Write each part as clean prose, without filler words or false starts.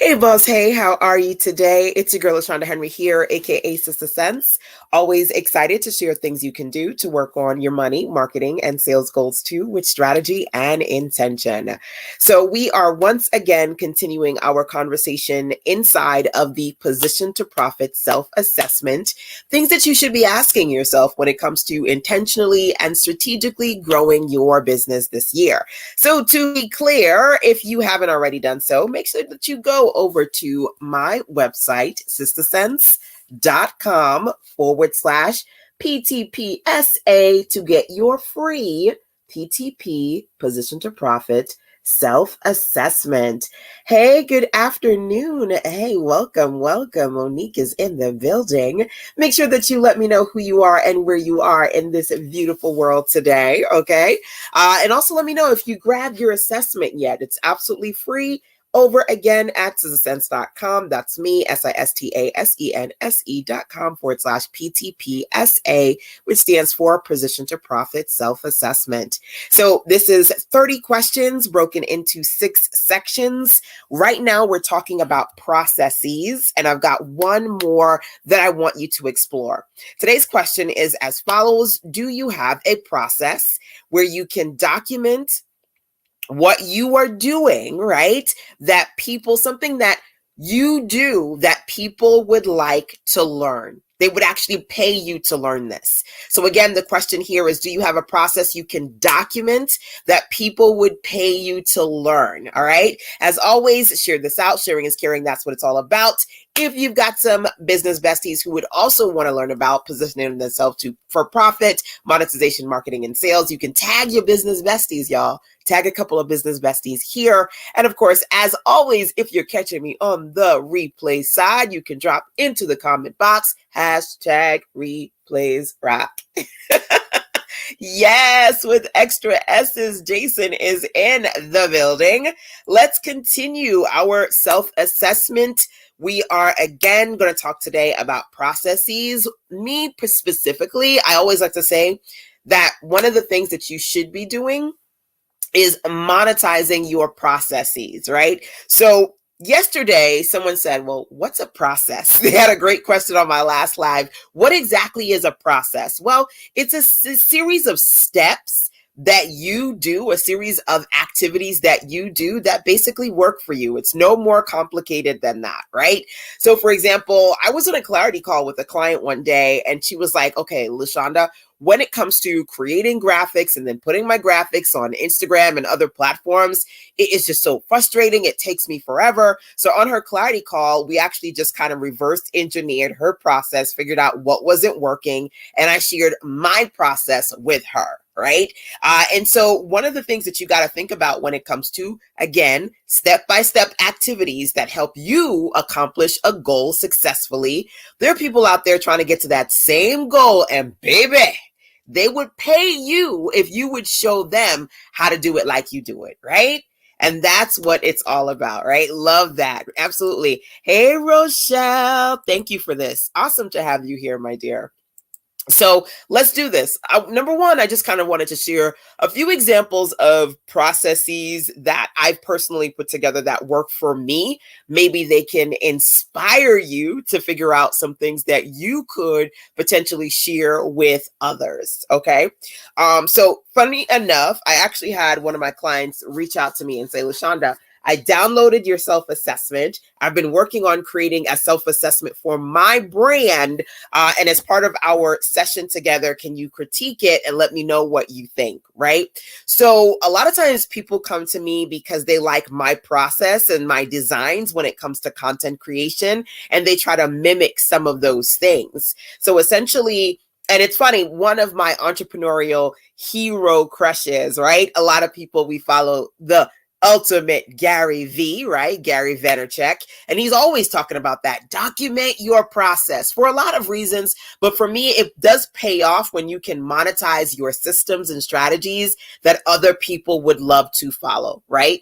Hey, boss. Hey, how are you today? It's your girl, LaShonda Henry here, aka Sister Sense. Always excited to share things you can do to work on your money, marketing, and sales goals too, with strategy and intention. So, we are once again continuing our conversation inside of the Position to Profit self assessment. Things that you should be asking yourself when it comes to intentionally and strategically growing your business this year. So, to be clear, if you haven't already done so, make sure that you go over to my website, sistersense.com/PTPSA to get your free PTP Position to Profit self-assessment. Hey, good afternoon. Hey, welcome. Monique is in the building. Make sure that you let me know who you are and where you are in this beautiful world today, okay? And also let me know if you grabbed your assessment yet. It's absolutely free over again at sistersense.com. That's me, sistasense.com/PTPSA, which stands for Position to Profit Self-Assessment. So this is 30 questions broken into 6 sections. Right now, we're talking about processes, and I've got one more that I want you to explore. Today's question is as follows. Do you have a process where you can document what you are doing, right? Something that you do that people would like to learn. They would actually pay you to learn this. So again, the question here is, do you have a process you can document that people would pay you to learn? All right. As always, share this out. Sharing is caring. That's what it's all about. If you've got some business besties who would also want to learn about positioning themselves for profit, monetization, marketing, and sales, you can tag your business besties, y'all. Tag a couple of business besties here. And of course, as always, if you're catching me on the replay side, you can drop into the comment box, #replays rock. Yes, with extra S's, Jason is in the building. Let's continue our self-assessment. We are again going to talk today about processes. Me specifically, I always like to say that one of the things that you should be doing is monetizing your processes, right? So yesterday, someone said, well, what's a process? They had a great question on my last live. What exactly is a process? Well, it's a series of steps that you do, a series of activities that you do that basically work for you. It's no more complicated than that, right? So for example, I was on a clarity call with a client one day and she was like, okay, LaShonda, when it comes to creating graphics and then putting my graphics on Instagram and other platforms, it is just so frustrating. It takes me forever. So on her clarity call, we actually just kind of reverse engineered her process, figured out what wasn't working, and I shared my process with her. Right. And so one of the things that you got to think about when it comes to, again, step-by-step activities that help you accomplish a goal successfully. There are people out there trying to get to that same goal, and baby, they would pay you if you would show them how to do it like you do it, right? And that's what it's all about, right? Love that. Absolutely. Hey, Rochelle. Thank you for this. Awesome to have you here, my dear. So let's do this. Number one, I just kind of wanted to share a few examples of processes that I've personally put together that work for me. Maybe they can inspire you to figure out some things that you could potentially share with others. Okay. So funny enough, I actually had one of my clients reach out to me and say, LaShonda, I downloaded your self-assessment. I've been working on creating a self-assessment for my brand. And as part of our session together, can you critique it and let me know what you think, right? So a lot of times people come to me because they like my process and my designs when it comes to content creation, and they try to mimic some of those things. So essentially, and it's funny, one of my entrepreneurial hero crushes, right? A lot of people, we follow the ultimate Gary V, right? Gary Vaynerchuk. And he's always talking about that. Document your process for a lot of reasons. But for me, it does pay off when you can monetize your systems and strategies that other people would love to follow, right?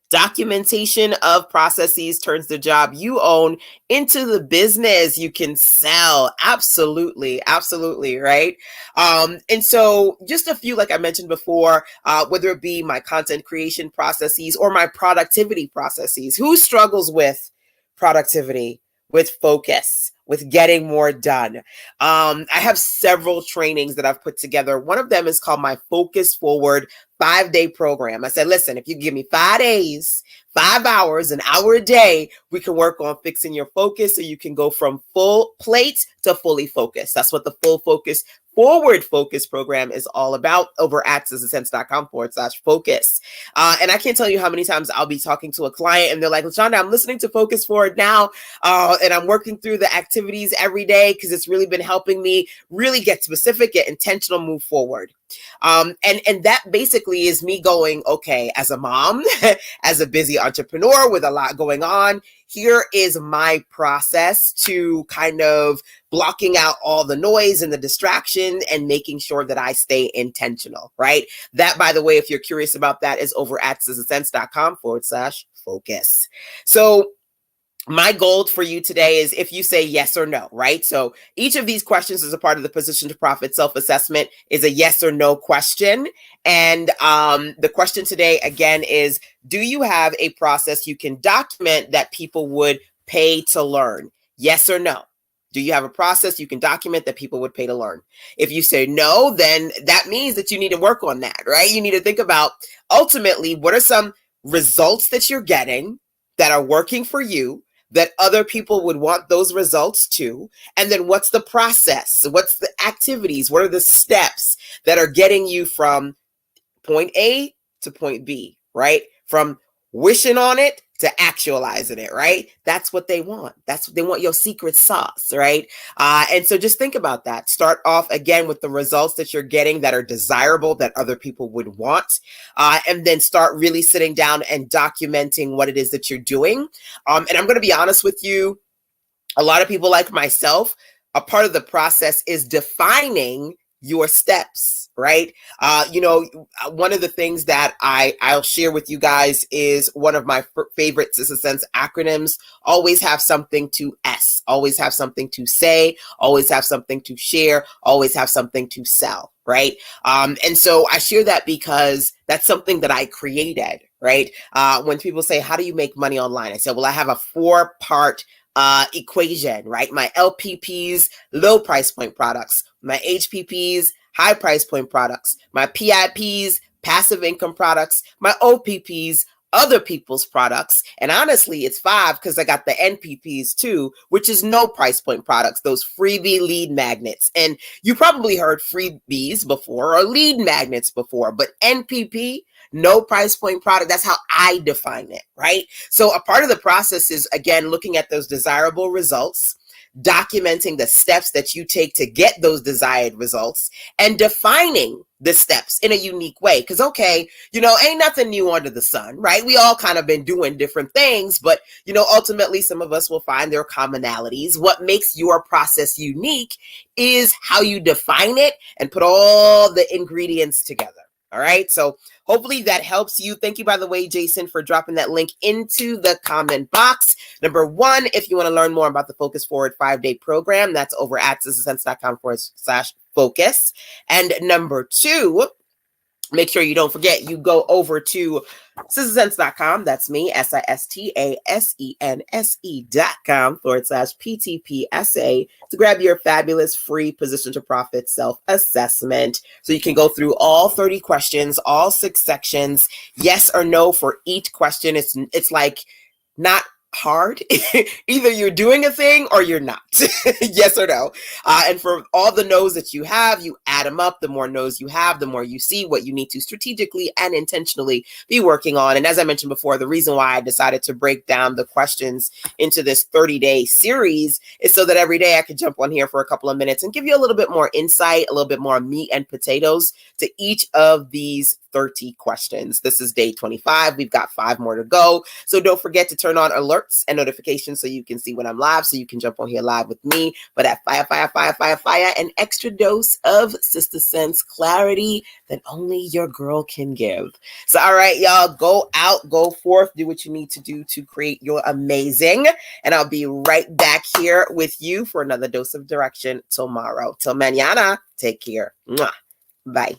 Documentation of processes turns the job you own into the business you can sell. Absolutely. Absolutely. Right. And so just a few, like I mentioned before, whether it be my content creation processes or my productivity processes. Who struggles with productivity, with focus, with getting more done? I have several trainings that I've put together. One of them is called my Focus Forward 5-day program. I said, listen, if you give me 5 days, 5 hours, an hour a day, we can work on fixing your focus so you can go from full plate to fully focused. That's what the Full Focus Forward Focus program is all about over at SistaSense.com/focus. And I can't tell you how many times I'll be talking to a client and they're like, LaShonda, I'm listening to Focus Forward now, and I'm working through the activities every day because it's really been helping me really get specific, get intentional, move forward. And that basically is me going, okay, as a mom, as a busy entrepreneur with a lot going on, here is my process to kind of blocking out all the noise and the distraction and making sure that I stay intentional, right? That, by the way, if you're curious about that, is over at SistaSense.com/focus. So my goal for you today is if you say yes or no, right? So each of these questions as a part of the Position to Profit self-assessment is a yes or no question. And the question today, again, is do you have a process you can document that people would pay to learn? Yes or no? Do you have a process you can document that people would pay to learn? If you say no, then that means that you need to work on that, right? You need to think about ultimately what are some results that you're getting that are working for you, that other people would want those results too. And then what's the process? What's the activities? What are the steps that are getting you from point A to point B, right? From wishing on it to actualizing it, right? That's what they want. They want your secret sauce, right? And so just think about that. Start off again with the results that you're getting that are desirable, that other people would want. And then start really sitting down and documenting what it is that you're doing. And I'm going to be honest with you, a lot of people like myself, a part of the process is defining your steps, right? One of the things that I'll share with you guys is one of my favorite SistaSense acronyms. Always have something to S, always have something to say, always have something to share, always have something to sell, right? And so I share that because that's something that I created, right? When people say, how do you make money online? I said, well, I have a 4-part equation, right? My LPPs, low price point products, my HPPs, high price point products, my PIPs, passive income products, my OPPs, other people's products. And honestly, it's 5 because I got the NPPs too, which is no price point products, those freebie lead magnets. And you probably heard freebies before or lead magnets before, but NPP, no price point product, that's how I define it, right? So a part of the process is, again, looking at those desirable results, documenting the steps that you take to get those desired results, and defining the steps in a unique way. Because, okay, ain't nothing new under the sun, right? We all kind of been doing different things, but, ultimately some of us will find their commonalities. What makes your process unique is how you define it and put all the ingredients together. All right. So hopefully that helps you. Thank you, by the way, Jason, for dropping that link into the comment box. Number 1, if you want to learn more about the Focus Forward 5-day program, that's over at SistaSense.com/focus. And number 2, make sure you don't forget, you go over to SistaSense.com. That's me, SISTASENSE.com/PTPSA to grab your fabulous free Position to Profit self-assessment. So you can go through all 30 questions, all 6 sections, yes or no for each question. It's like not hard. Either you're doing a thing or you're not. Yes or no. And for all the no's that you have, you add them up. The more no's you have, the more you see what you need to strategically and intentionally be working on. And as I mentioned before, the reason why I decided to break down the questions into this 30-day series is so that every day I could jump on here for a couple of minutes and give you a little bit more insight, a little bit more meat and potatoes to each of these 30 questions. This is day 25. We've got 5 more to go. So don't forget to turn on alerts alerts and notifications so you can see when I'm live, so you can jump on here live with me. But that fire, an extra dose of Sister Sense clarity that only your girl can give. So, all right, y'all, go out, go forth, do what you need to do to create your amazing. And I'll be right back here with you for another dose of direction tomorrow. Till mañana, take care. Mwah. Bye.